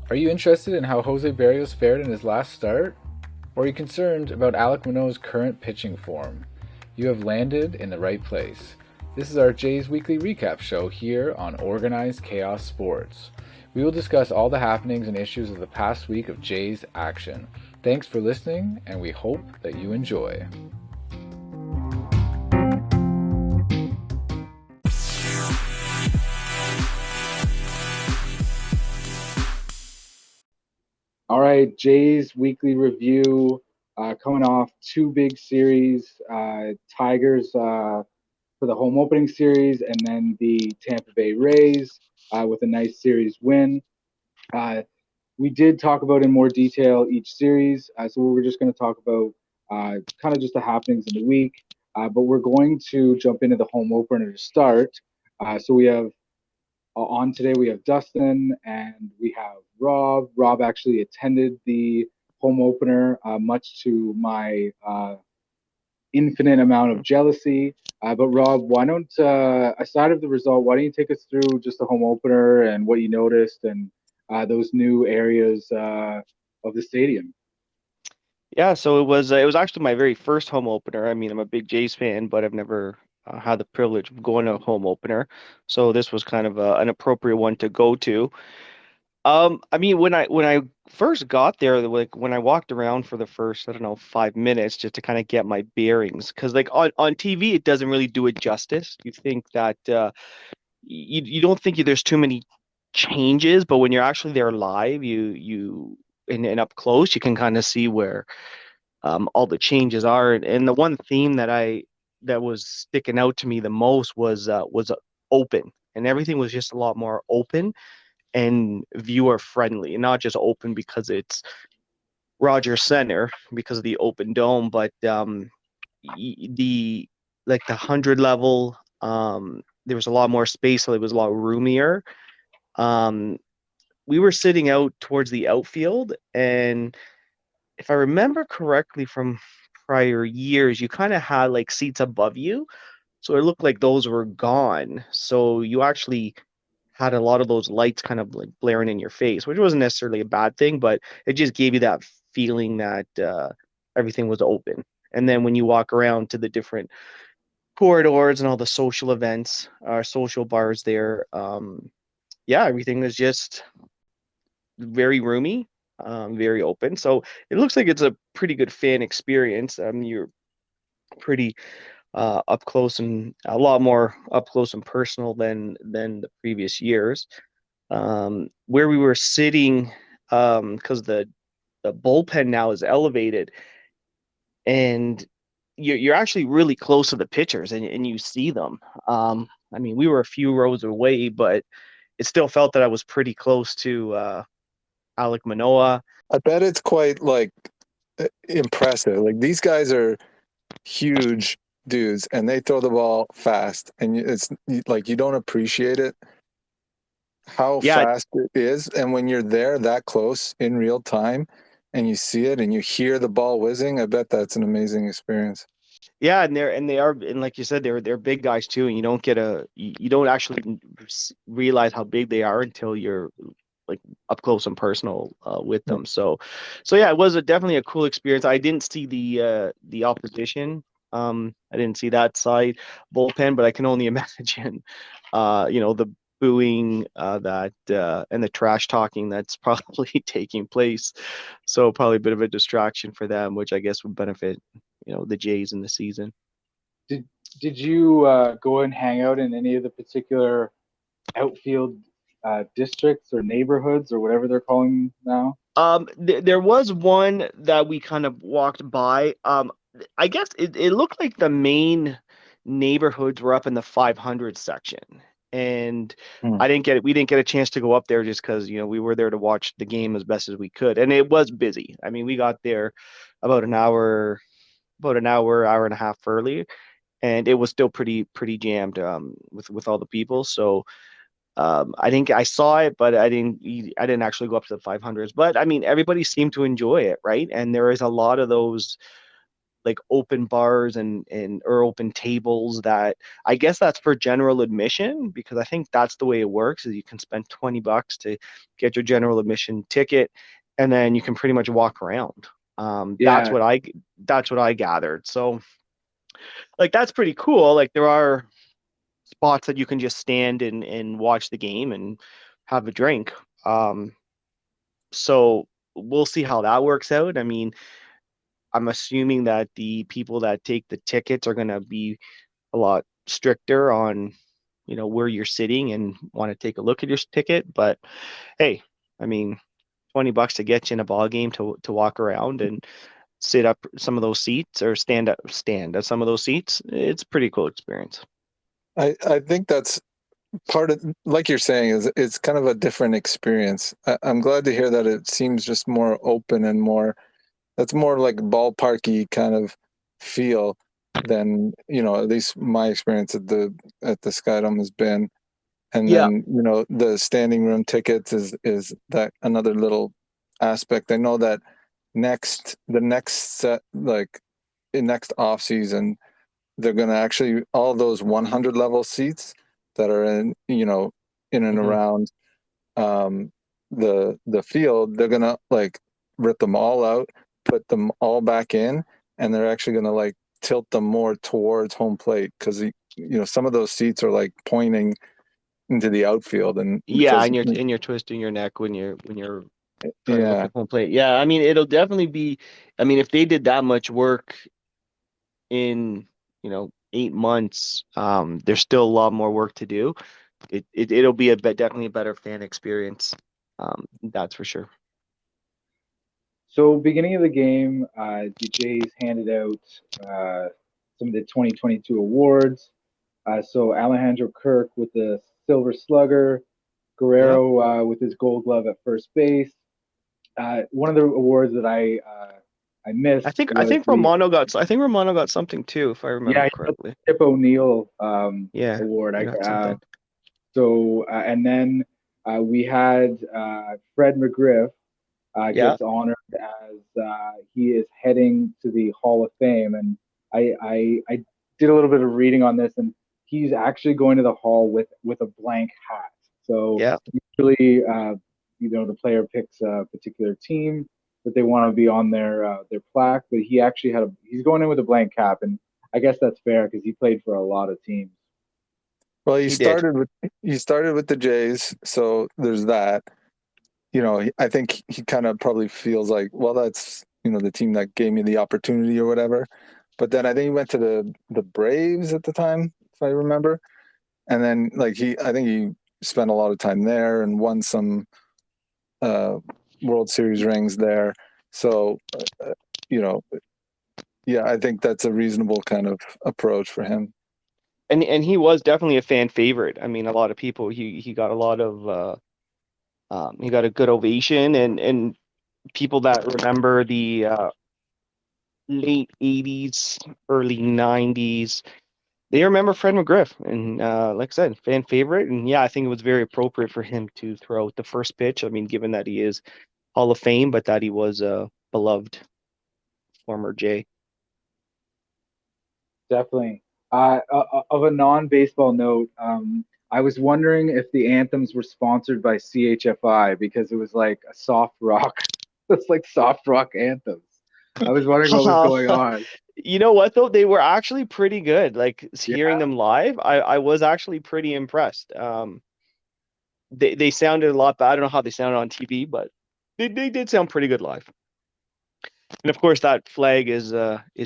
Are you interested in how Jose Barrios fared in his last start? Or are you concerned about Alek Manoah's current pitching form? You have landed in the right place. This is our Jays Weekly Recap show here on Organized Chaos Sports. We will discuss all the happenings and issues of the past week of Jays action. Thanks for listening, and we hope that you enjoy. All right, Jays weekly review coming off two big series. Tigers for the home opening series, and then the Tampa Bay Rays with a nice series win. We did talk about in more detail each series, so we're just going to talk about kind of just the happenings in the week. But we're going to jump into the home opener to start. So we have on today, we have Dustin and we have Rob. Rob actually attended the home opener, much to my infinite amount of jealousy. But Rob, why don't, aside of the result, why don't you take us through just the home opener and what you noticed and those new areas of the stadium? Yeah, so it was actually my very first home opener. I mean, I'm a big Jays fan, but I've never had the privilege of going to a home opener. So this was kind of an appropriate one to go to. I mean, when I first got there, like when I walked around for the first, I don't know, 5 minutes just to kind of get my bearings, because like on TV it doesn't really do it justice. You think that you don't think there's too many changes, but when you're actually there live, you and up close, you can kind of see where all the changes are. And the one theme that was sticking out to me the most was open, and everything was just a lot more open and viewer friendly, and not just open because it's Rogers Center because of the open dome, but the like the 100 level, there was a lot more space, so it was a lot roomier. Um, we were sitting out towards the outfield, and if I remember correctly from prior years, you kind of had like seats above you. So it looked like those were gone. So you actually had a lot of those lights kind of like blaring in your face, which wasn't necessarily a bad thing, but it just gave you that feeling that everything was open. And then when you walk around to the different corridors and all the social events, social bars there, yeah, everything was just very roomy, very open. So it looks like it's a pretty good fan experience. You're pretty up close and a lot more up close and personal than the previous years. Where we were sitting, because the bullpen now is elevated, and you're actually really close to the pitchers, and you see them. I mean, we were a few rows away, but it still felt that I was pretty close to Alek Manoah. I bet it's quite like impressive. Like these guys are huge dudes and they throw the ball fast and it's like you don't appreciate it how Yeah, fast it is, and when you're there that close in real time and you see it and you hear the ball whizzing, I bet that's an amazing experience. yeah, and like you said, they're big guys too, and you don't actually realize how big they are until you're like up close and personal with them. So yeah, it was definitely a cool experience. I didn't see the opposition. I didn't see that side bullpen, but I can only imagine, the booing that and the trash talking that's probably taking place. So probably a bit of a distraction for them, which I guess would benefit, the Jays in the season. Did did you go and hang out in any of the particular outfield districts or neighborhoods or whatever they're calling now? There was one that we kind of walked by. I guess it looked like the main neighborhoods were up in the 500 section, and Hmm. we didn't get a chance to go up there just because, we were there to watch the game as best as we could, and it was busy. I mean, we got there about an hour, hour and a half early, and it was still pretty jammed with all the people. So I saw it, but I didn't actually go up to the 500s. But I mean, everybody seemed to enjoy it, right? And there is a lot of those like open bars and or open tables that I guess that's for general admission, because I think that's the way it works is you can spend $20 to get your general admission ticket, and then you can pretty much walk around. Yeah, That's what I gathered. So like that's pretty cool. Like there are spots that you can just stand and watch the game and have a drink. Um, so we'll see how that works out. I mean, I'm assuming that the people that take the tickets are going to be a lot stricter on, where you're sitting and want to take a look at your ticket. But hey, I mean, $20 to get you in a ball game to walk around and sit up some of those seats or stand at some of those seats. It's a pretty cool experience. I think that's part of, like you're saying, is it's kind of a different experience. I'm glad to hear that it seems just more open and more, that's more like ballparky kind of feel than, at least my experience at the Skydome has been. And Yeah. then, the standing room tickets is that another little aspect. I know that the next set, like in next off season, they're going to actually, all those 100 level seats that are in and Mhm. around um, the field, they're going to like rip them all out, put them all back in, and they're actually going to like tilt them more towards home plate because some of those seats are like pointing into the outfield, and Yeah, because and you're twisting your neck when you're trying to look yeah. at home plate. Yeah, I mean it'll definitely be. I mean, if they did that much work in 8 months, there's still a lot more work to do. It'll be definitely a better fan experience. That's for sure. so beginning of the game, the Jays handed out some of the 2022 awards. So Alejandro Kirk with the Silver Slugger, Yeah, Guerrero with his Gold Glove at first base. One of the awards that I I missed think I was think Romano got I think Romano got something too, if I remember yeah, he got correctly. the Tip O'Neill Yeah, award. he got something. And then we had Fred McGriff Yeah, gets honored as he is heading to the Hall of Fame. And I did a little bit of reading on this, and he's actually going to the Hall with a blank hat. So yeah. usually, the player picks a particular team that they want to be on their plaque, but he actually he's going in with a blank cap, and I guess that's fair because he played for a lot of teams. Well, He did. he started with the Jays, so there's that. I think he kind of probably feels like, well, that's the team that gave me the opportunity or whatever. But then I think he went to the Braves at the time, if I remember. And then like I think he spent a lot of time there and won some uh, World Series rings there. So you know, yeah, I think that's a reasonable kind of approach for him. And he was definitely a fan favorite. I mean, a lot of people he got a lot of he got a good ovation, and people that remember the late 80s, early 90s, they remember Fred McGriff. And like I said, fan favorite. And yeah, I think it was very appropriate for him to throw out the first pitch. I mean, given that he is Hall of Fame, but that he was a beloved former Jay. Definitely. Of a non-baseball note, I was wondering if the anthems were sponsored by CHFI because it was like a soft rock. It's like soft rock anthems. I was wondering what was going on. You know what though? They were actually pretty good. Like hearing Yeah, them live, I was actually pretty impressed. They sounded a lot better. I don't know how they sounded on TV, but they did sound pretty good live. And of course, that flag is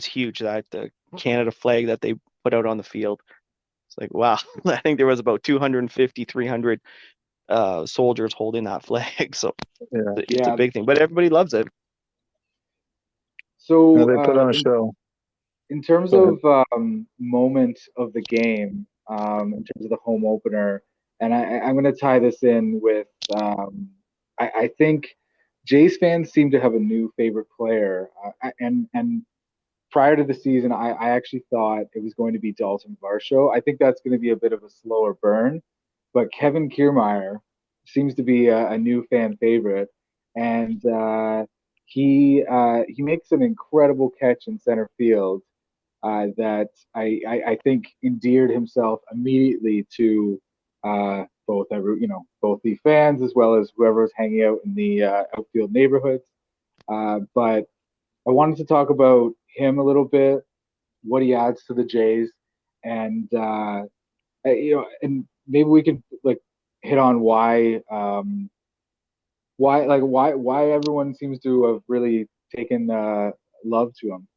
huge. That the Canada flag that they put out on the field. It's like wow. I think there was about 250, 300 soldiers holding that flag. So Yeah, it's a yeah. big thing. But everybody loves it. no, So they put on a show. in terms Go ahead. of moment of the game, in terms of the home opener, and I'm going to tie this in with I think Jays fans seem to have a new favorite player, and prior to the season, I actually thought it was going to be Dalton Varsho. I think that's going to be a bit of a slower burn, but Kevin Kiermaier seems to be a new fan favorite, and he makes an incredible catch in center field that I think endeared himself immediately to both the fans as well as whoever was hanging out in the outfield neighborhoods. But I wanted to talk about him a little bit, what he adds to the Jays, and and maybe we could like hit on why everyone seems to have really taken love to him.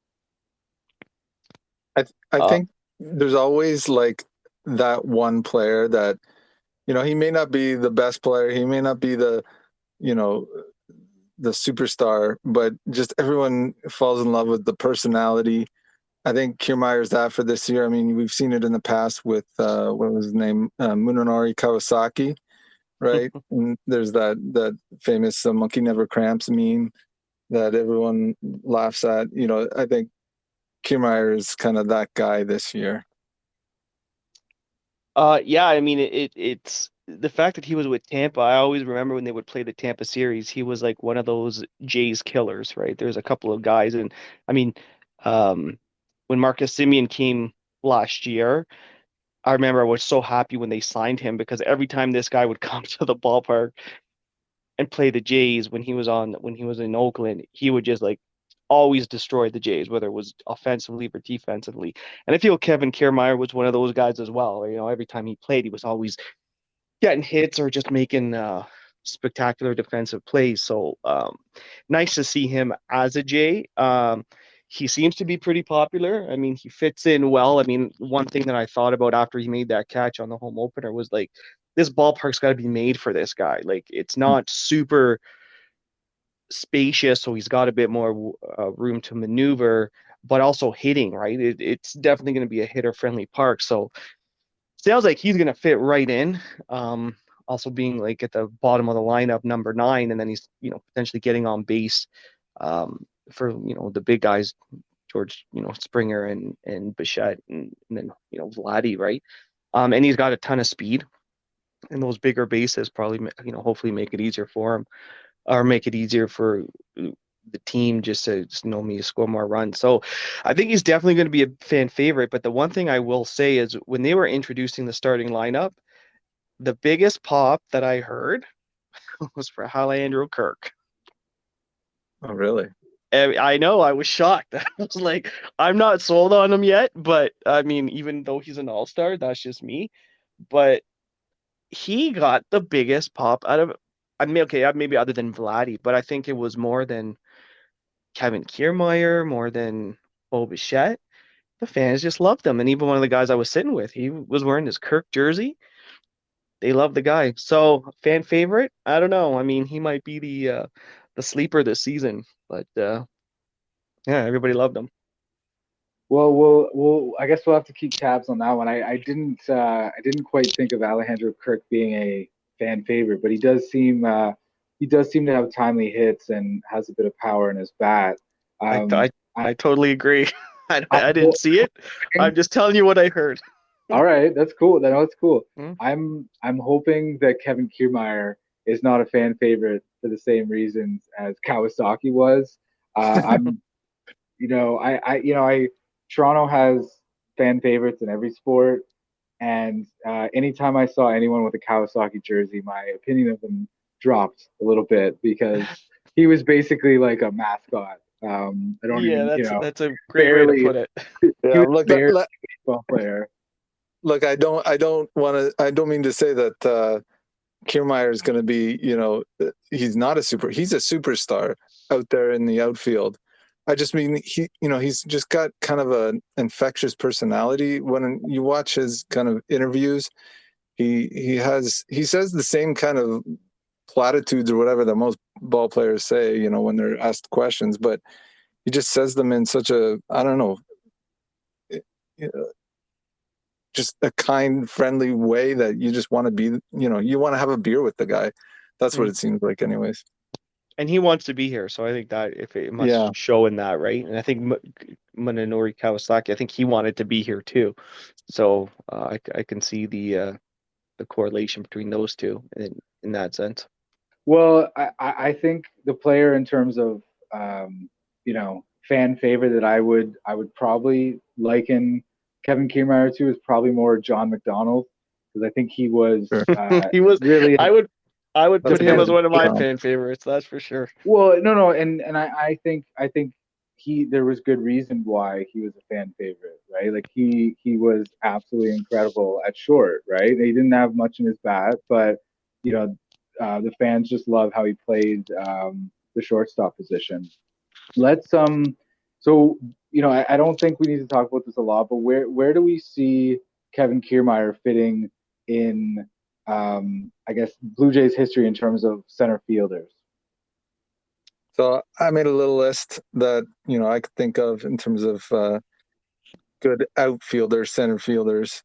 I Uh, think there's always like that one player that, he may not be the best player, he may not be you know, the superstar, but just everyone falls in love with the personality. I think Kiermaier's that for this year. I mean, we've seen it in the past with what was his name, Munenori Kawasaki, right? And there's that famous "monkey never cramps" meme that everyone laughs at. I think Kiermaier is kind of that guy this year. yeah, I mean it's the fact that he was with Tampa. I always remember when they would play the Tampa series, he was like one of those Jays killers, right? There's a couple of guys, and I mean, um, when Marcus Simeon came last year, I remember I was so happy when they signed him because every time this guy would come to the ballpark and play the Jays when he was in Oakland, he would just like always destroy the Jays, whether it was offensively or defensively. And I feel Kevin Kiermaier was one of those guys as well. Every time he played, he was always getting hits or just making spectacular defensive plays. So nice to see him as a Jay. He seems to be pretty popular. I mean, he fits in well. I mean, one thing that I thought about after he made that catch on the home opener was like, this ballpark's got to be made for this guy. Like, it's not super spacious, so he's got a bit more room to maneuver, but also hitting, right? It's definitely going to be a hitter-friendly park. So sounds like he's going to fit right in. Also being like at the bottom of the lineup, number 9, and then he's potentially getting on base for the big guys, George Springer and Bichette and then Vladdy, right? And he's got a ton of speed, and those bigger bases probably hopefully make it easier for him or make it easier for the team just to know me to score more runs. So I think he's definitely going to be a fan favorite. But the one thing I will say is when they were introducing the starting lineup, the biggest pop that I heard was for Alejandro Kirk. Oh, really? I know, I was shocked. I was like, I'm not sold on him yet, but I mean, even though he's an all-star, that's just me. But he got the biggest pop out of, I mean, okay, maybe other than Vladdy, but I think it was more than Kevin Kiermaier, more than Bo Bichette. The fans just loved him. And even one of the guys I was sitting with, he was wearing his Kirk jersey. They love the guy. So fan favorite? I don't know. I mean, he might be the sleeper this season, but yeah, everybody loved him. Well, I guess we'll have to keep tabs on that one. I didn't quite think of Alejandro Kirk being a fan favorite, but he does seem to have timely hits and has a bit of power in his bat. I Um, I, I, I totally agree. I, I didn't see it. I'm just telling you what I heard. all right, that's cool. That's cool. Hmm? I'm hoping that Kevin Kiermaier is not a fan favorite for the same reasons as Kawasaki was. I'm I Toronto has fan favorites in every sport, and anytime I saw anyone with a Kawasaki jersey, my opinion of them dropped a little bit because he was basically like a mascot. I don't Yeah, even, that's a great way to barely. put it. He Yeah, was look, barely a baseball player. look. I don't mean to say that Kiermaier is going to be. He's not he's a superstar out there in the outfield. I just mean he's just got kind of an infectious personality. When you watch his kind of interviews, he says the same kind of platitudes or whatever that most ball players say, when they're asked questions, but he just says them in such a, I don't know, just a kind, friendly way that you just want to be, you want to have a beer with the guy. That's what Mm. it seems like anyways. And he wants to be here, so I think that if it Yeah. must show in that, right? And I think Munenori Kawasaki, I think he wanted to be here too. So I can see the correlation between those two in that sense. Well, I think the player in terms of fan favorite that I would probably liken Kevin Kiermaier to is probably more John McDonald, because I think he was Sure. He was. really I would That's put a him as good one of my count. fan favorites. That's for sure. well, no, and I think there was good reason why he was a fan favorite, right? Like he was absolutely incredible at short, right? He didn't have much in his bat, but the fans just love how he played the shortstop position. Let's so I don't think we need to talk about this a lot, but where do we see Kevin Kiermaier fitting in I guess Blue Jays history in terms of center fielders? So I made a little list that I could think of in terms of good outfielders, center fielders,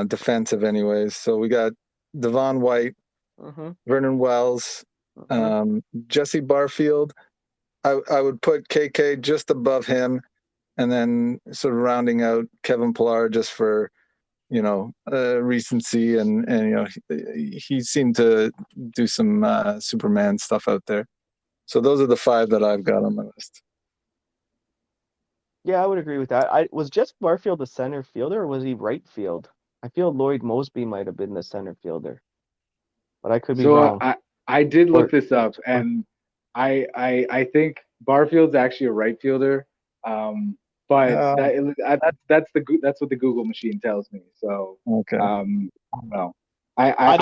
defensive anyways. So we got Devon White, Mm-hmm. Vernon Wells, Mm-hmm. Jesse Barfield. I would put KK just above him, and then sort of rounding out Kevin Pillar just for recency, and he seemed to do some Superman stuff out there. So those are the 5 that I've got on my list. Yeah, I would agree with that. I was just Barfield the center fielder, or was he right field? I feel Lloyd Mosby might have been the center fielder, but I could be So wrong. I did Or, look this up, or and I think Barfield's actually a right fielder, but Uh, that's what the Google machine tells me. So okay. I don't know. I'm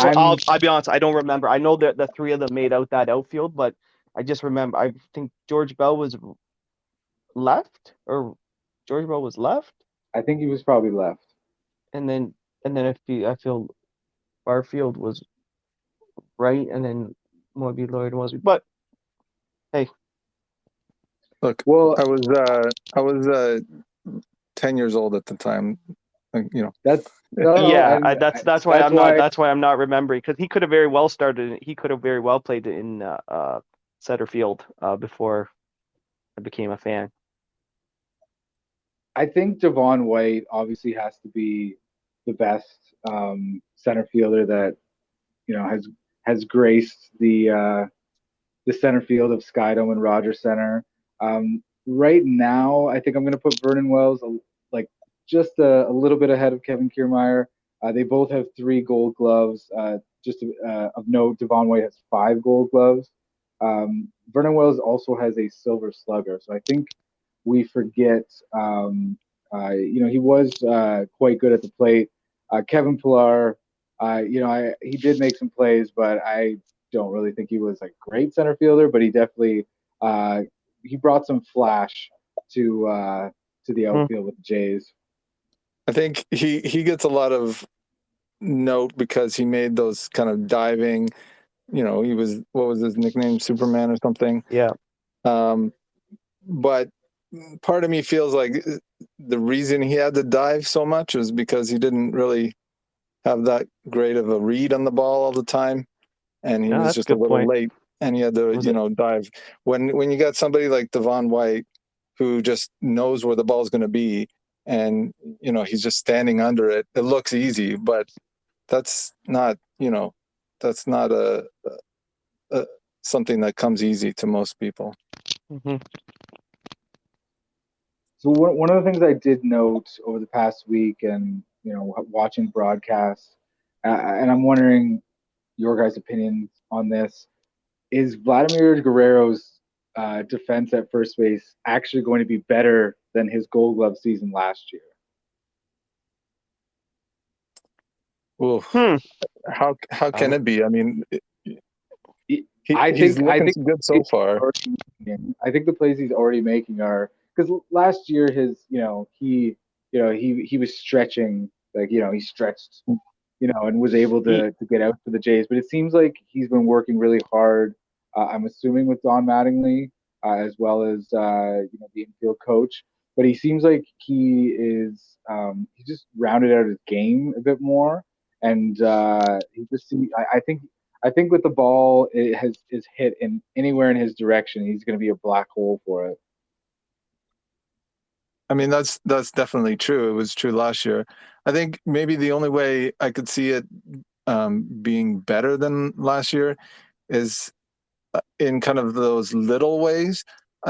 I'll be honest. I don't remember. I know that the 3 of them made out that outfield, but I just remember. I think George Bell was left, or George Bell was left, I think he was probably left. and then I feel Barfield was right, and then maybe Lloyd Mosby. But hey, Look, Well, I was 10 years old at the time. that's no, yeah, and that's why that's why I'm not remembering, because he could have very well started. He could have very well played in center field before I became a fan. I think Devon White obviously has to be the best center fielder that has graced the center field of Skydome and Rogers Center. Right now, I think I'm going to put Vernon Wells like just a little bit ahead of Kevin Kiermaier. They both have 3 Gold Gloves. Just of note, Devon White has 5 Gold Gloves. Vernon Wells also has a Silver Slugger. So I think we forget. He was quite good at the plate. Kevin Pillar, he did make some plays, but I don't really think he was a great center fielder. But he definitely he brought some flash to the Hmm. outfield with the Jays. I think he gets a lot of note because he made those kind of diving. He was, what was his nickname, Superman or something. Yeah. But part of me feels like the reason he had to dive so much was because he didn't really have that great of a read on the ball all the time, and he No, was that's a just a good little point. late, and he had to Was it? dive. When you got somebody like Devon White who just knows where the ball's going to be, and he's just standing under it, it looks easy, but that's not a something that comes easy to most people. Hmm. So one of the things I did note over the past week, and watching broadcasts, and I'm wondering your guys' opinions on this, is Vladimir Guerrero's defense at first base actually going to be better than his Gold Glove season last year? Ooh, Hmm. how can it be? I mean, I he's think looking good so far. I think the plays he's already making are, because last year he was stretching, like he stretched, and was able He, to get out for the Jays. But it seems like he's been working really hard. I'm assuming with Don Mattingly, as well as the infield coach. But he seems like he just rounded out his game a bit more, and he just I think with the ball is hit in anywhere in his direction, he's going to be a black hole for it. I mean, that's definitely true. It was true last year. I think maybe the only way I could see it being better than last year is in kind of those little ways.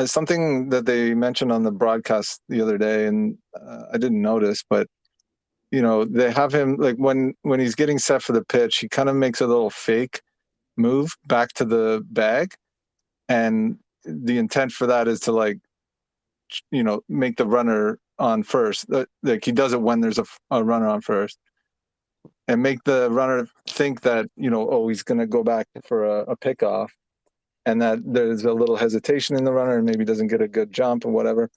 something that they mentioned on the broadcast the other day, and I didn't notice, but they have him like when he's getting set for the pitch, he kind of makes a little fake move back to the bag, and the intent for that is to make the runner on first. Like he does it when there's a runner on first, and make the runner think that oh, he's going to go back for a pickoff, and that there's a little hesitation in the runner and maybe doesn't get a good jump or whatever.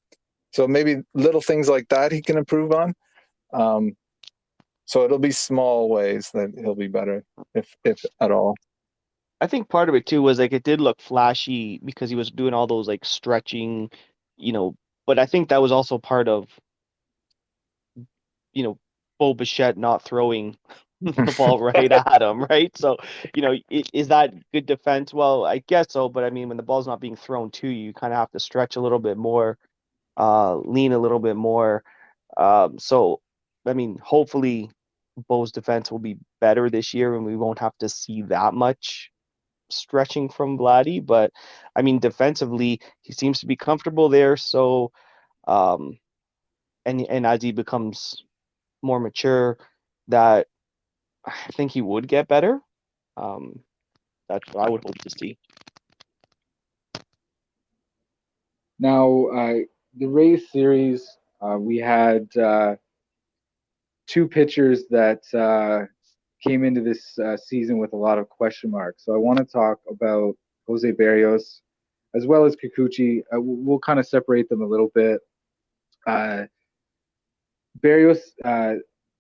So maybe little things like that he can improve on. So it'll be small ways that he'll be better, if at all. I think part of it too was like it did look flashy because he was doing all those like stretching, you know, but I think that was also part of, you know, Bo Bichette not throwing the ball right at him, right? So, is that good defense? Well, I guess so, but I mean, when the ball's not being thrown to you, you kind of have to stretch a little bit more, lean a little bit more. So, I mean, hopefully Bo's defense will be better this year and we won't have to see that much stretching from Vladdy. But I mean, defensively, he seems to be comfortable there. So, um, and as he becomes more mature, that I think he would get better. Um, that's what I would hope to see. Now, the Rays series, we had two pitchers that came into this season with a lot of question marks. So I want to talk about Jose Barrios as well as Kikuchi. We'll kind of separate them a little bit. Barrios,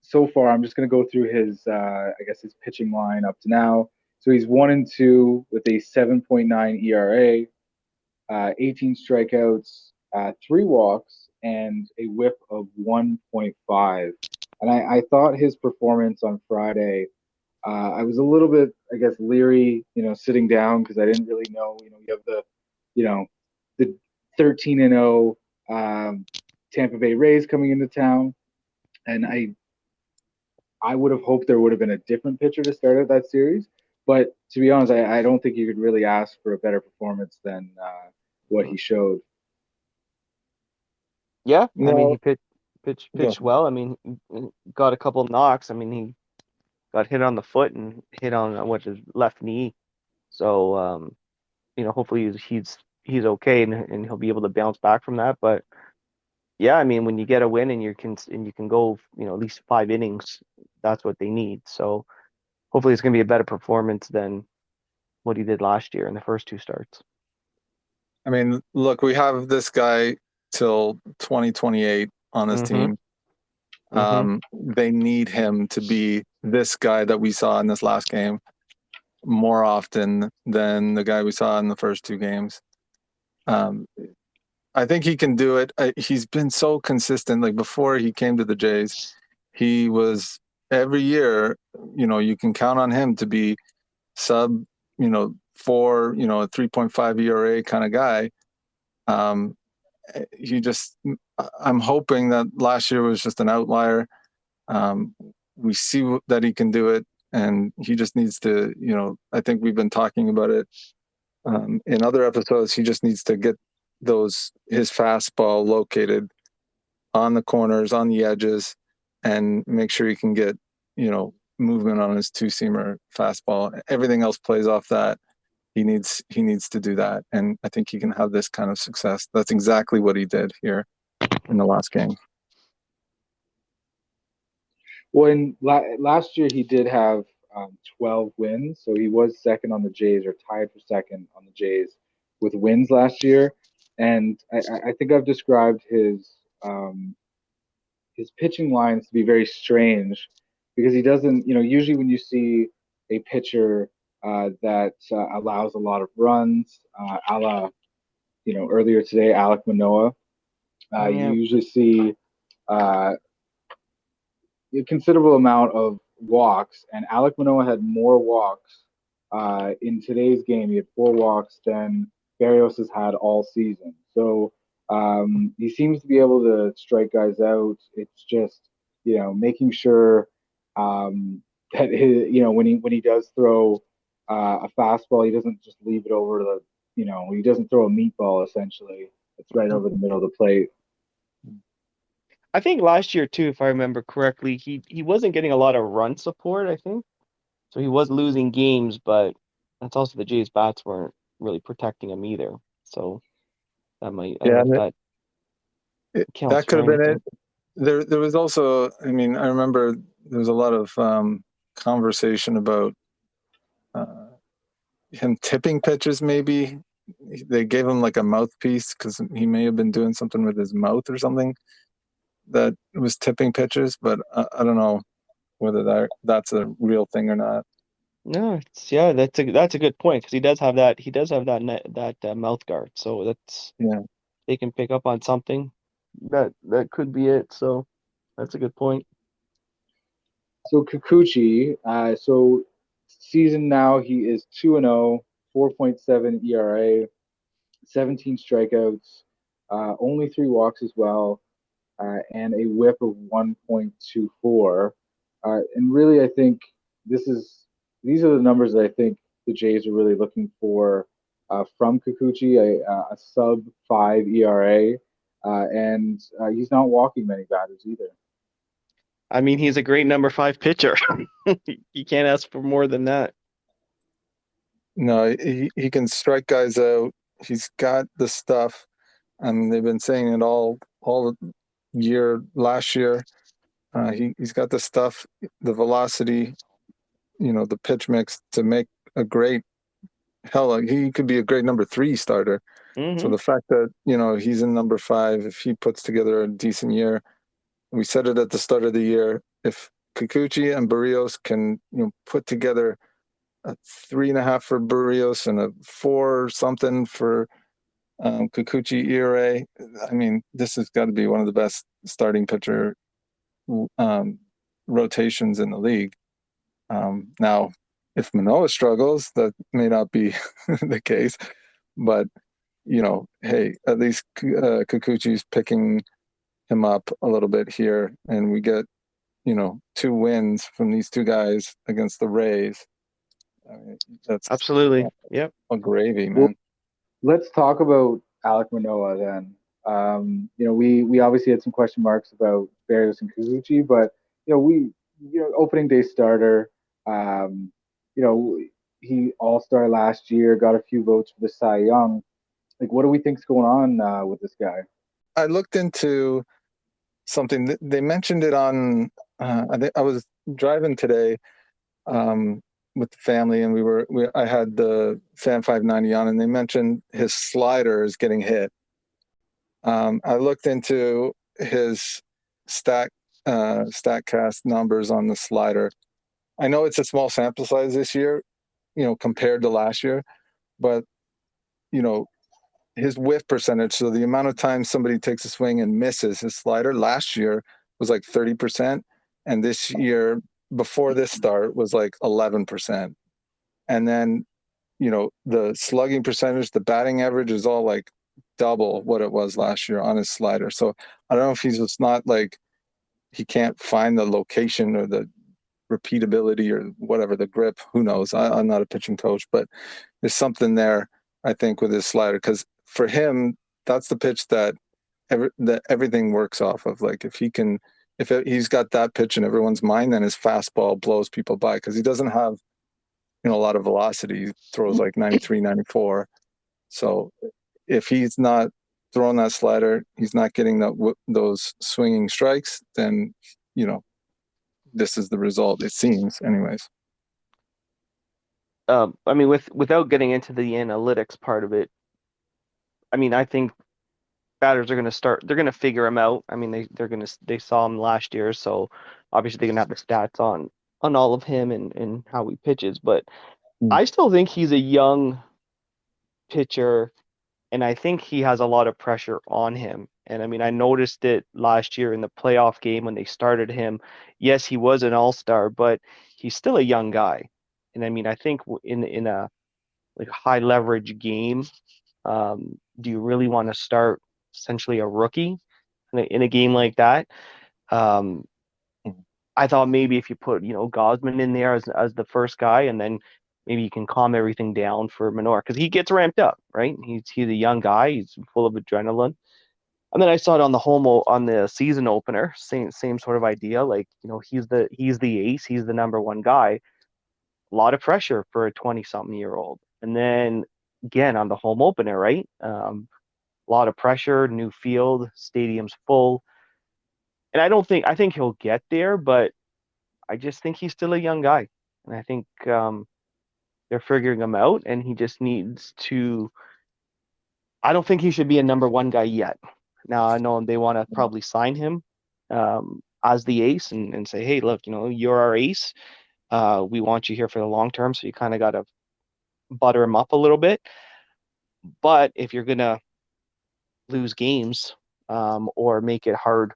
so far, I'm just going to go through his, I guess, his pitching line up to now. So he's 1-2 with a 7.9 ERA, 18 strikeouts, 3 walks, and a WHIP of 1.5. And I thought his performance on Friday, I was a little bit, I guess, leery, sitting down because I didn't really know. You have the 13-0 Tampa Bay Rays coming into town, and I would have hoped there would have been a different pitcher to start out that series. But to be honest, I don't think you could really ask for a better performance than what he showed. Yeah, I mean, No, he pitched well. I mean, he got a couple knocks. I mean, he got hit on the foot and hit on his left knee. So, hopefully he's okay and he'll be able to bounce back from that. But yeah, I mean, when you get a win and you can go, at least 5 innings, that's what they need. So hopefully it's going to be a better performance than what he did last year in the first two starts. I mean, look, we have this guy till 2028 on this Mm-hmm. team. Mm-hmm. They need him to be this guy that we saw in this last game more often than the guy we saw in the first two games. I think he can do it. He's been so consistent. Like before he came to the Jays, he was every year, you can count on him to be sub, 4, a 3.5 ERA kind of guy. I'm hoping that last year was just an outlier. We see that he can do it, and he just needs to, I think we've been talking about it in other episodes. He just needs to get his fastball located on the corners, on the edges, and make sure he can get, movement on his two-seamer fastball. Everything else plays off that. He needs to do that, and I think he can have this kind of success. That's exactly what he did here in the last game. Well, last year he did have 12 wins, so he was second on the Jays, or tied for second on the Jays with wins last year. And I think I've described his pitching lines to be very strange because he doesn't, usually when you see a pitcher that allows a lot of runs, a la, earlier today, Alek Manoah, Yeah. you usually see a considerable amount of walks, and Alek Manoah had more walks in today's game. He had 4 walks than Barrios has had all season. So he seems to be able to strike guys out. It's just making sure that when he does throw a fastball, he doesn't just leave it over he doesn't throw a meatball essentially. It's right over the middle of the plate. I think last year too, if I remember correctly, he wasn't getting a lot of run support, I think. So he was losing games, but that's also the Jays bats weren't really protecting him either. So that might, I don't Yeah, know if and that counts that could for have been it. anything. There was also, I mean, I remember there was a lot of conversation about uh, him tipping pitches. Maybe they gave him like a mouthpiece because he may have been doing something with his mouth or something that was tipping pitches. But I don't know whether that's a real thing or not. No, yeah, that's a good point because he does have that mouth guard, so Yeah, they can pick up on something. That could be it. So that's a good point. So Kikuchi, season now he is 2-0, 4.7 ERA, 17 strikeouts, only 3 walks as well, and a WHIP of 1.24. And really, I think this is these are the numbers that I think the Jays are really looking for from Kikuchi, a sub 5 ERA, and he's not walking many batters either. I mean, he's a great number 5 pitcher. You can't ask for more than that. no, he can strike guys out. He's got the stuff. I mean, they've been saying it all year. Last year, he's got the stuff, the velocity, the pitch mix to make a great hell. He could be a great number 3 starter. So Hmm. the fact that he's in number 5, if he puts together a decent year, we said it at the start of the year. If Kikuchi and Barrios can put together a 3.5 for Barrios and a 4 or something for Kikuchi ERA, I mean, this has got to be one of the best starting pitcher um, rotations in the league. Now, if Manoah struggles, that may not be the case, but hey, at least Kikuchi's picking him up a little bit here, and we get 2 wins from these 2 guys against the Rays. I mean, that's Absolutely. Yep. a gravy, Well, man. let's talk about Alek Manoah then. We obviously had some question marks about Barrios and Kikuchi, but opening day starter. Um, you know, he All Star last year, got a few votes for the Cy Young. Like, what do we think's going on with this guy? I looked into something that they mentioned it on. I think I was driving today um, with the family, and I had the Fan 590 on, and they mentioned his slider is getting hit. I looked into his Statcast numbers on the slider. I know it's a small sample size this year, compared to last year, but you know his whiff percentage. So the amount of times somebody takes a swing and misses his slider last year was like 30%, and this year before this start was like 11%. And then the slugging percentage, the batting average is all like double what it was last year on his slider. So I don't know if he's just not like he can't find the location or the repeatability or whatever, the grip. Who knows? I'm not a pitching coach, but there's something there, I think, with his slider, because for him, that's the pitch that everything works off of. Like he's got that pitch in everyone's mind, then his fastball blows people by because he doesn't have a lot of velocity. He throws like 93, 94. So if he's not throwing that slider, he's not getting those swinging strikes, then this is the result. It seems, anyways. I mean, without getting into the analytics part of it, I mean, I think batters are going to start. They're going to figure him out. I mean, they saw him last year, so obviously they're going to have the stats on all of him and how he pitches. But Mm. I still think he's a young pitcher, and I think he has a lot of pressure on him. And I mean, I noticed it last year in the playoff game when they started him. Yes, he was an all-star, but he's still a young guy. And I mean, I think in a like high leverage game, do you really want to start essentially a rookie in a game like that? Um, I thought maybe if you put Gosman in there as the first guy, and then maybe you can calm everything down for Manoah because he gets ramped up, right? He's a young guy, he's full of adrenaline. And then I saw it on on the season opener, same sort of idea. Like, he's the ace, he's the number one guy. A lot of pressure for a 20-something-year-old. And then again on the home opener, right? A lot of pressure, new field, stadium's full. And I think he'll get there, but I just think he's still a young guy. And I think they're figuring him out, and he just needs to. I don't think he should be a number one guy yet. Now I know they want to probably sign him as the ace and say, hey, look, you're our ace. We want you here for the long term, so you kind of got to butter him up a little bit. But if you're gonna lose games or make it hard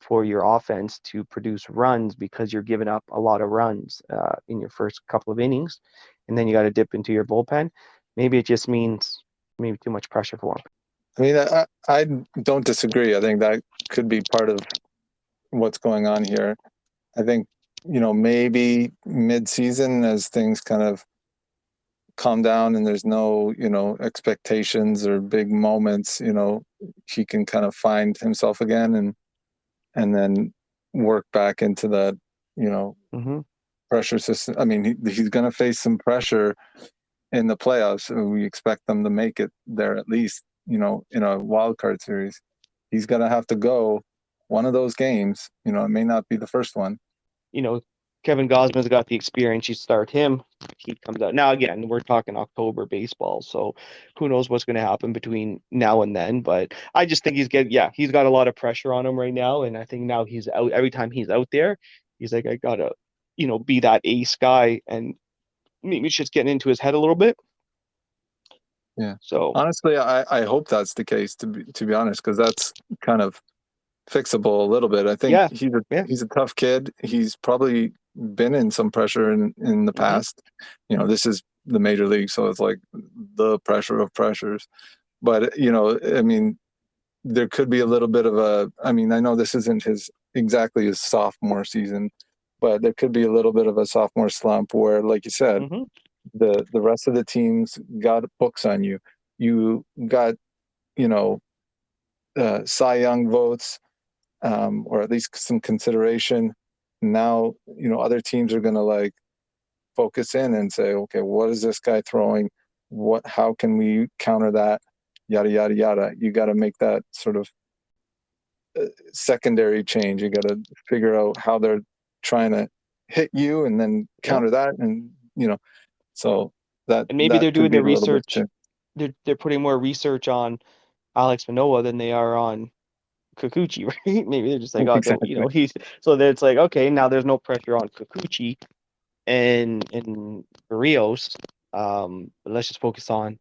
for your offense to produce runs because you're giving up a lot of runs in your first couple of innings, and then you got to dip into your bullpen, maybe it just means maybe too much pressure for him. I mean, I don't disagree. I think that could be part of what's going on here. I think, maybe mid-season as things kind of calm down and there's no, expectations or big moments, he can kind of find himself again and then work back into that, Mm-hmm. pressure system. I mean, he's going to face some pressure in the playoffs. We expect them to make it there at least, in a wild card series. He's going to have to go one of those games. It may not be the first one. Kevin Gosman's got the experience. You start him, he comes out. Now, again, we're talking October baseball, so who knows what's going to happen between now and then. But I just think he's got a lot of pressure on him right now, and I think now he's out. Every time he's out there, he's like, I gotta, be that ace guy, and maybe it's just getting into his head a little bit. Yeah. So honestly, I hope that's the case, to be honest, because that's kind of fixable a little bit. I think he's a tough kid. He's probably been in some pressure in the past. This is the major league, so it's like the pressure of pressures. But I mean, there could be a little bit of I know this isn't exactly his sophomore season, but there could be a little bit of a sophomore slump where, like you said, the rest of the teams got books on you. You got Cy Young votes, or at least some consideration. Now, other teams are going to focus in and say, okay, what is this guy throwing? How can we counter that? Yada, yada, yada. You got to make that sort of secondary change. You got to figure out how they're trying to hit you and then counter that. And, so that, and maybe that they're could doing be the a little bit research. They're putting more research on Alex Manoah than they are on Kikuchi, right? Maybe they're just like, oh, don't, exactly. he's so that it's like, okay, now there's no pressure on Kikuchi and Rios. But let's just focus on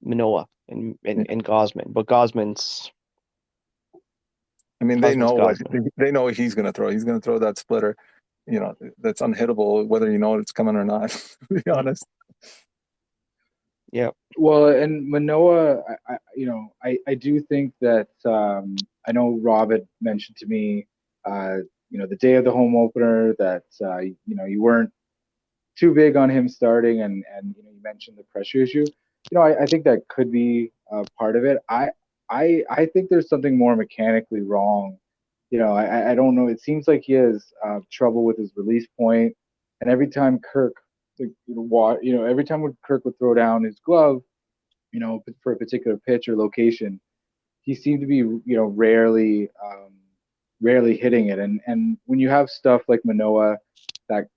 Manoah and Gosman. But Gosman's. I mean, they know what Gosman. he's going to throw. He's going to throw that splitter, that's unhittable, whether it's coming or not. To be honest. Yeah. Well, and Manoah, I do think that I know Rob had mentioned to me, the day of the home opener that you weren't too big on him starting, and you mentioned the pressure issue. I think that could be part of it. I think there's something more mechanically wrong. I don't know. It seems like he has trouble with his release point, and every time Kirk, every time when Kirk would throw down his glove, for a particular pitch or location, he seemed to be, rarely hitting it. And when you have stuff like Manoah, that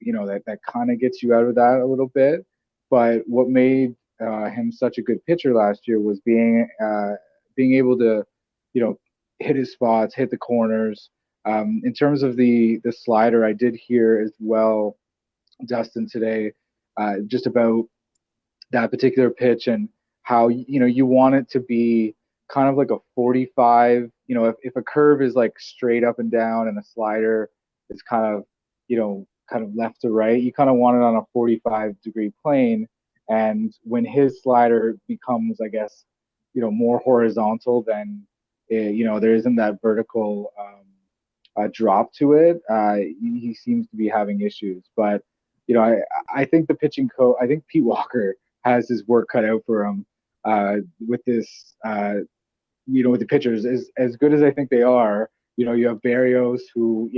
kind of gets you out of that a little bit. But what made him such a good pitcher last year was being able to, hit his spots, hit the corners. In terms of the slider, I did hear as well, Dustin, today, just about that particular pitch and how you want it to be kind of like a 45. If a curve is like straight up and down and a slider is kind of left to right, you kind of want it on a 45-degree plane. And when his slider becomes, I guess, more horizontal, then there isn't that vertical drop to it. He seems to be having issues. But I think the pitching coach, I think Pete Walker has his work cut out for him with this. With the pitchers, as good as I think they are, you have Barrios, who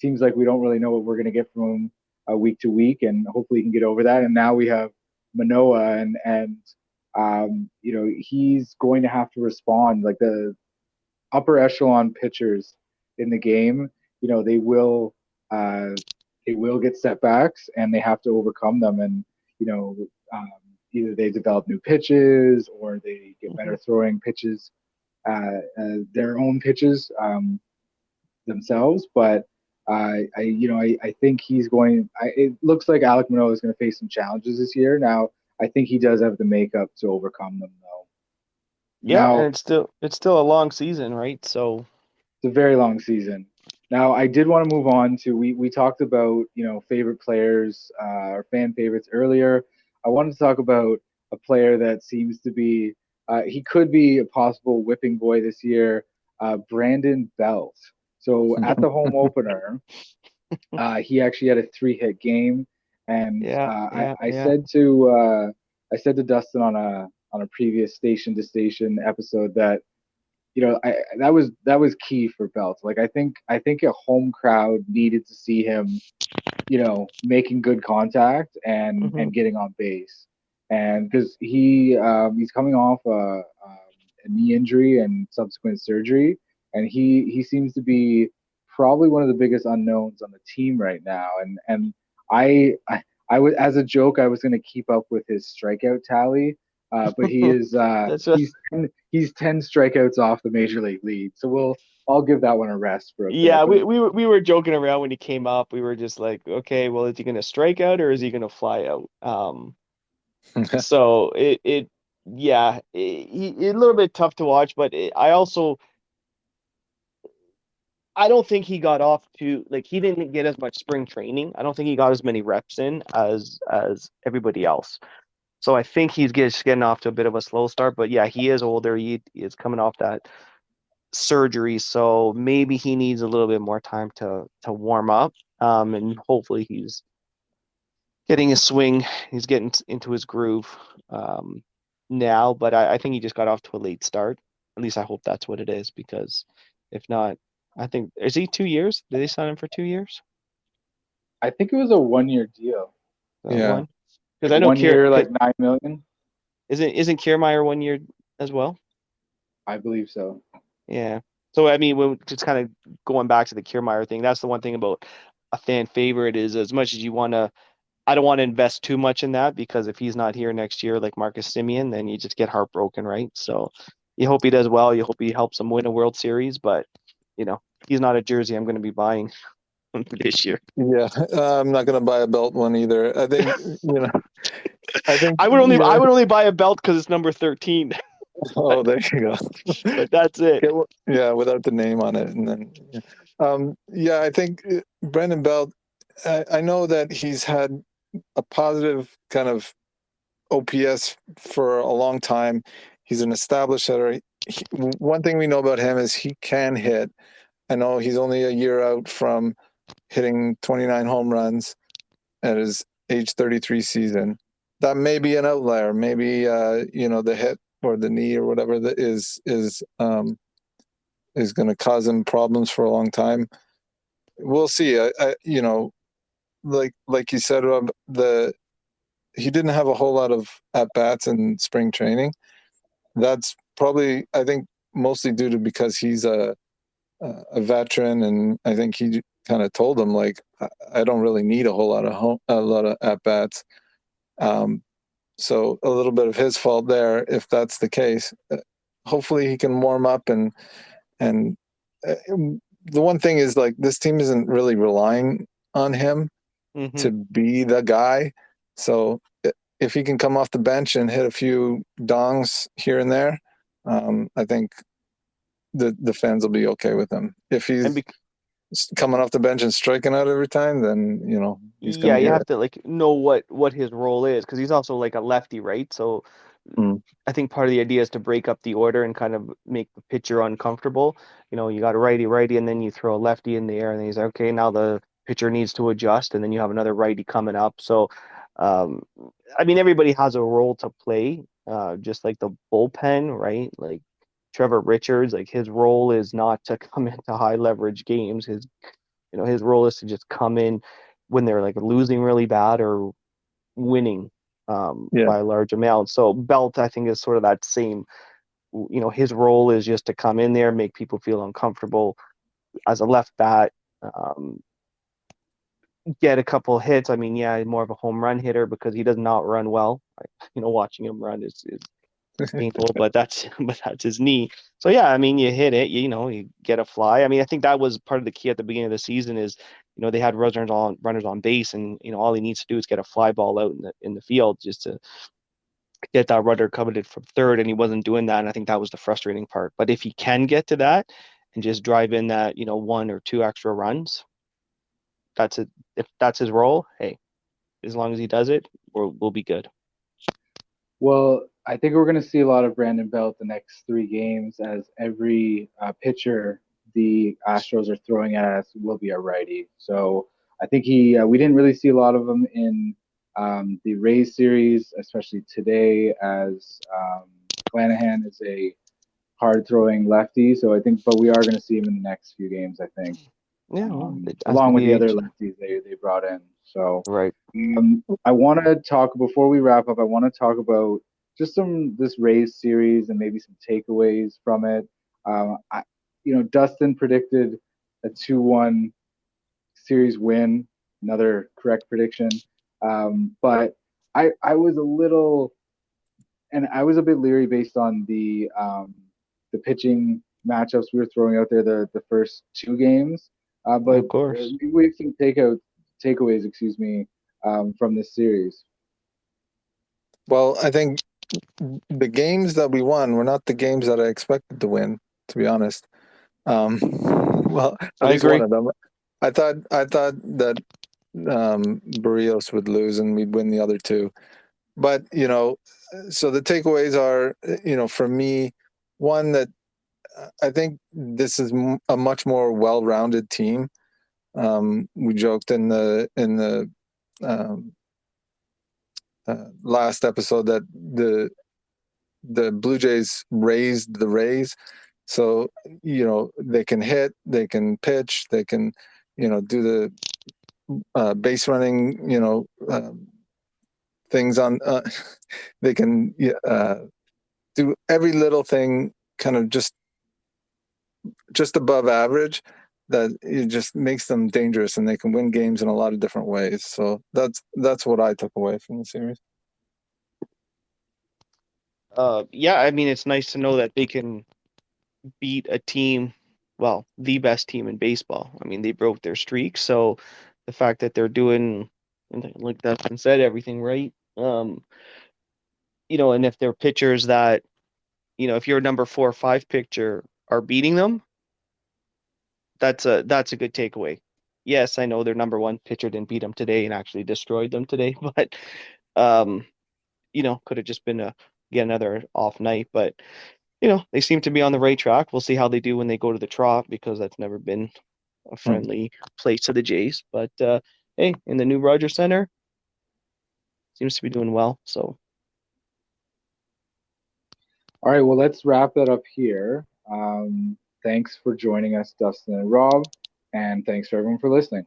seems like we don't really know what we're going to get from him week to week, and hopefully he can get over that. And now we have Manoa, and he's going to have to respond. Like the upper echelon pitchers in the game, uh, they will get setbacks, and they have to overcome them. And you know, um, either they develop new pitches or they get better throwing pitches, their own pitches themselves. But I think he's going. It looks like Alek Manoah is going to face some challenges this year. Now, I think he does have the makeup to overcome them, though. Yeah, Now, and it's still a long season, right? So it's a very long season. Now, I did want to move on to we talked about favorite players or fan favorites earlier. I wanted to talk about a player that seems to be he could be a possible whipping boy this year, Brandon Belt. So at the home opener, he actually had a 3-hit game, and yeah, I, yeah, I yeah. said to Dustin on a previous station to station episode that that was key for Belt. Like I think a home crowd needed to see him, making good contact and Hmm. getting on base, and because he's coming off a knee injury and subsequent surgery, and he seems to be probably one of the biggest unknowns on the team right now, and I was, as a joke, I was going to keep up with his strikeout tally, but he is That's a, he's 10 strikeouts off the major league lead. So I'll give that one a rest for a bit. yeah. But We were joking around when he came up. We were just like, okay, well, is he gonna strike out or is he gonna fly out? So it yeah, a little bit tough to watch, but I don't think he got off to like he didn't get as much spring training. I don't think he got as many reps in as everybody else. So I think he's just getting off to a bit of a slow start. But yeah, he is older. He is coming off that surgery, so maybe he needs a little bit more time to warm up. And hopefully he's getting his swing. He's getting into his groove now. But I think he just got off to a late start. At least I hope that's what it is, because if not, I think is he 2 years? Did they sign him for 2 years? I think it was a 1-year deal, Yeah. One? Because like I know one Kier year, because like 9 million. isn't Kiermaier 1 year as well? I believe so. Yeah. So I mean, when just kind of going back to the Kiermaier thing, that's the one thing about a fan favorite is as much as you want to, I don't want to invest too much in that, because if he's not here next year, like Marcus Simeon, then you just get heartbroken, right? So you hope he does well. You hope he helps them win a World Series, but he's not a jersey I'm going to be buying this year. Yeah, I'm not gonna buy a belt one either. I think I think I would only buy a belt because it's number 13, Oh, there you go. but that's it. Yeah, without the name on it, and then yeah, I think Brandon Belt. I know that he's had a positive kind of OPS for a long time. He's an established hitter. One thing we know about him is he can hit. I know he's only a year out from hitting 29 home runs at his age 33 season. That may be an outlier. Maybe the hit or the knee or whatever that is going to cause him problems for a long time. We'll see. Like you said, Rob, he didn't have a whole lot of at bats in spring training. That's probably, I think, mostly due to because he's a veteran, and I think he kind of told him like, I don't really need a whole lot of at bats. So a little bit of his fault there, if that's the case. Hopefully he can warm up, and the one thing is, like, this team isn't really relying on him Hmm. to be the guy. So if he can come off the bench and hit a few dongs here and there, I think the fans will be okay with him. If And he's coming off the bench and striking out every time, then he's going yeah, to you get have it. to like know what his role is, because he's also like a lefty, right? So Mm. I think part of the idea is to break up the order and kind of make the pitcher uncomfortable. You got a righty, and then you throw a lefty in the air, and then he's like, okay, now the pitcher needs to adjust, and then you have another righty coming up. So, I mean, everybody has a role to play, just like the bullpen, right? Like Trevor Richards, like his role is not to come into high leverage games. His role is to just come in when they're like losing really bad or winning Yeah. by a large amount. So Belt, I think, is sort of that same. His role is just to come in there, make people feel uncomfortable as a left bat. Get a couple hits. I mean, yeah, more of a home run hitter because he does not run well. Watching him run is painful, but that's his knee. So yeah, I mean, you hit it, you get a fly. I mean, I think that was part of the key at the beginning of the season is, they had runners on base, and all he needs to do is get a fly ball out in the field just to get that runner coveted from third, and he wasn't doing that, and I think that was the frustrating part. But if he can get to that and just drive in that, one or two extra runs, that's it. If that's his role, hey, as long as he does it, we'll be good. Well, I think we're going to see a lot of Brandon Belt the next 3 games, as every pitcher the Astros are throwing at us will be a righty. So I think we didn't really see a lot of him in the Rays series, especially today, as Clanahan is a hard throwing lefty. So I think, but we are going to see him in the next few games, I think. Yeah, Along with the other DH. lefties they brought in. So Right. I want to talk, before we wrap up, I want to talk about just this Rays series and maybe some takeaways from it. Dustin predicted a 2-1 series win, another correct prediction. But I was a bit leery based on the pitching matchups we were throwing out there the first 2 games. But Of course. we have some takeaways, from this series. Well, I think the games that we won were not the games that I expected to win, to be honest. Well, at I least agree. one of them. I thought that Barrios would lose and we'd win the other 2. But, so the takeaways are, for me, one, that I think this is a much more well-rounded team. We joked in the last episode that the Blue Jays raised the Rays, so they can hit, they can pitch, they can do the base running things on. They can do every little thing, kind of just above average. That it just makes them dangerous, and they can win games in a lot of different ways. So that's what I took away from the series. Yeah, I mean, it's nice to know that they can beat a team, well, the best team in baseball. I mean, they broke their streak, so the fact that they're doing, like Dustin said, everything right, and if they're pitchers that, if you're a number 4 or 5 pitcher are beating them, that's a good takeaway. Yes, I know their number 1 pitcher didn't beat them today and actually destroyed them today, but could have just been another off night. But they seem to be on the right track. We'll see how they do when they go to the Trop, because that's never been a friendly place to the Jays. But hey, in the new Rogers Center, seems to be doing well. So, All right, well, let's wrap that up here. Thanks for joining us, Dustin and Rob, and thanks for everyone for listening.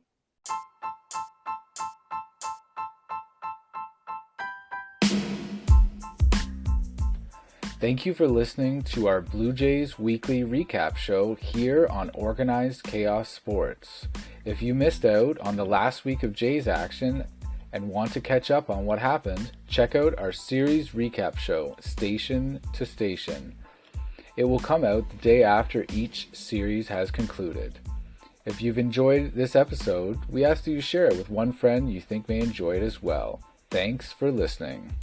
Thank you for listening to our Blue Jays weekly recap show here on Organized Chaos Sports. If you missed out on the last week of Jays action and want to catch up on what happened, check out our series recap show, Station to Station. It will come out the day after each series has concluded. If you've enjoyed this episode, we ask that you share it with one friend you think may enjoy it as well. Thanks for listening.